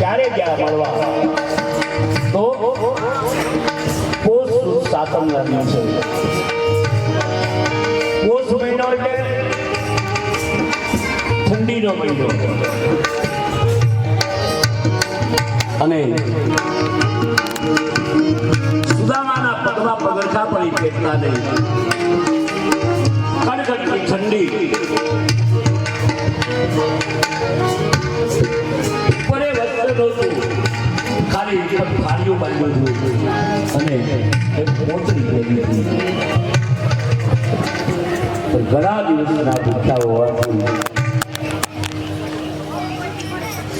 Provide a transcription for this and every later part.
ક્યારે ગયા મળવા તો પોષ સાતમના દિવસે પોષ મહિનો એટલે ઠંડીનો મહિનો અને સુદામાના પગમાં પગરખા પડી પેટના નહીં કડકડતી ઠંડી ઉપરે વસ્ત્ર નહોતું ખાલી ઉપર ફાળીઓ બાંધ્યું હતું અને એક પોતરી પહેરી હતી ઘણા દિવસના ભૂખ્યા હોવાથી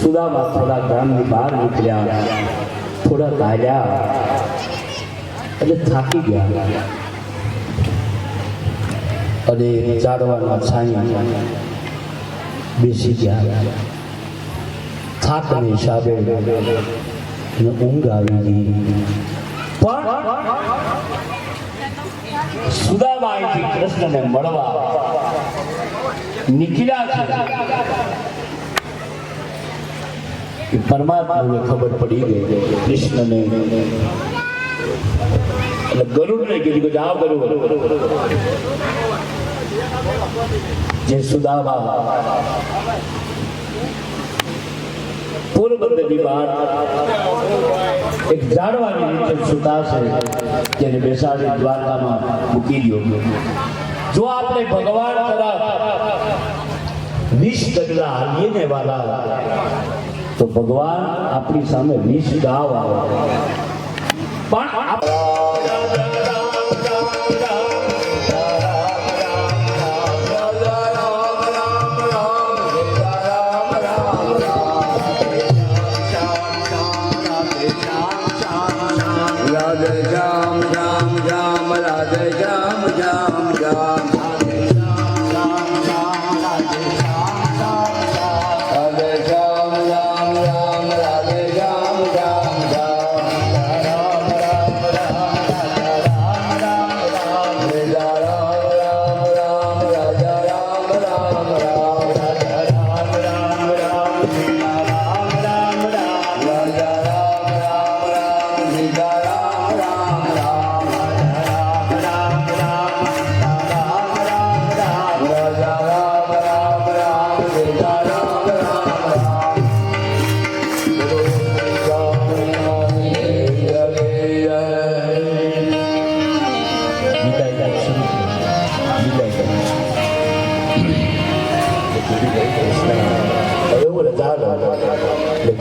સુદામા થોડા ગામની બહાર નીકળ્યા થોડા ચાલ્યા એટલે થાકી ગયા અને ઝાડવાના છાંયા બેસી ગયા થાકને હિસાબે ઊંઘ આવી ગઈ પણ સુદામા અહીંથી કૃષ્ણને મળવા નીકળ્યા છે પરમાત્માને ખબર પડી ગઈ કૃષ્ણને એટલે ગરુડને કીધું કે જાઓ ગરુડ જે સુદામા પોરબંદરની બહાર એક ઝાડવાની નીચે સૂતા છે તેને બેસાડી દ્વારકામાં મૂકી દો જો આપણે ભગવાન તરફ 20 ડગલા હાલીએ ને વાલા તો ભગવાન આપણી સામે 20 ગાવ આવે પણ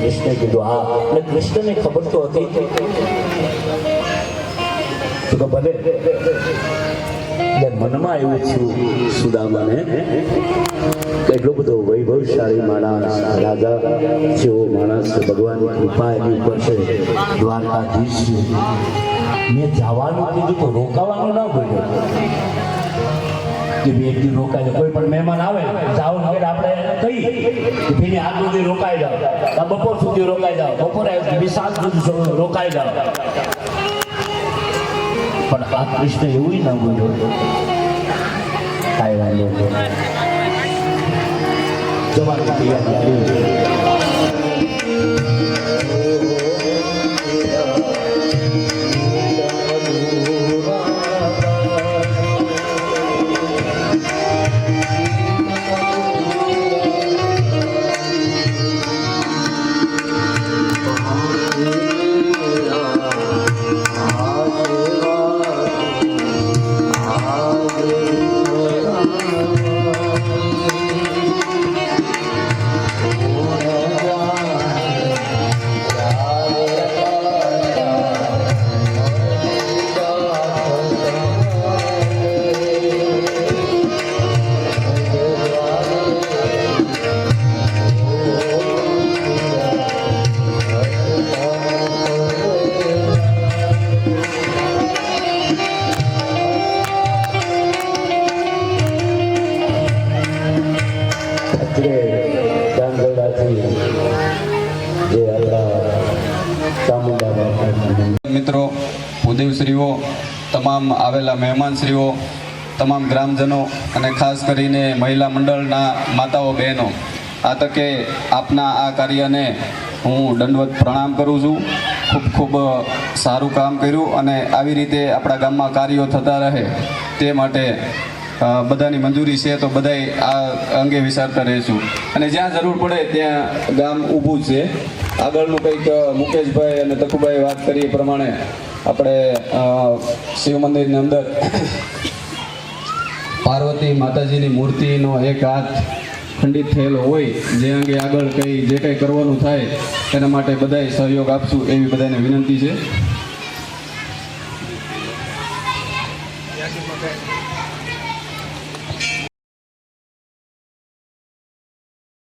કૃષ્ણે કીધું હા એટલે કૃષ્ણને ખબર તો હતી તો ભલે મનમાં એવું થયું સુદામાને એટલો બધો વૈભવશાળી માણસ રાજા જેવો માણસ ભગવાનની કૃપા એની ઉપર છે દ્વારકાધીશ મેં જવાનું કીધું તો રોકાવાનું ના બોલ્યો કે બે એક દી રોકાઈ જાય કોઈ પણ મહેમાન આવે જાઓ વગેરે આપણે કહી કે ભાઈ આજ સુધી રોકાઈ જાઓ બપોર સુધી રોકાઈ જાઓ બપોરે 20 સુધી રોકાઈ જાઓ પણ આ કૃષ્ણ એવું ના બોલ્યો કાંઈ વાંધો જવાની તૈયારી મિત્રો, ભૂદેવશ્રીઓ, તમામ આવેલા મહેમાનશ્રીઓ, તમામ ગ્રામજનો અને ખાસ કરીને મહિલા મંડળના માતાઓ બહેનો, આ તકે આપના આ કાર્યને હું દંડવત પ્રણામ કરું છું. ખૂબ ખૂબ સારું કામ કર્યું અને આવી રીતે આપણા ગામમાં કાર્યો થતા રહે તે માટે બધાની મંજૂરી છે તો બધાય આ અંગે વિચારતા રહીશું. અને જ્યાં જરૂર પડે ત્યાં ગામ ઊભું જ છે. આગળનું કંઈક મુકેશભાઈ અને તકુભાઈ વાત કરી એ પ્રમાણે આપણે શિવ મંદિરની અંદર પાર્વતી માતાજીની મૂર્તિનો એક હાથ ખંડિત થયેલો હોય જે અંગે આગળ કંઈ જે કંઈ કરવાનું થાય એના માટે બધાએ સહયોગ આપશું એવી બધાને વિનંતી છે.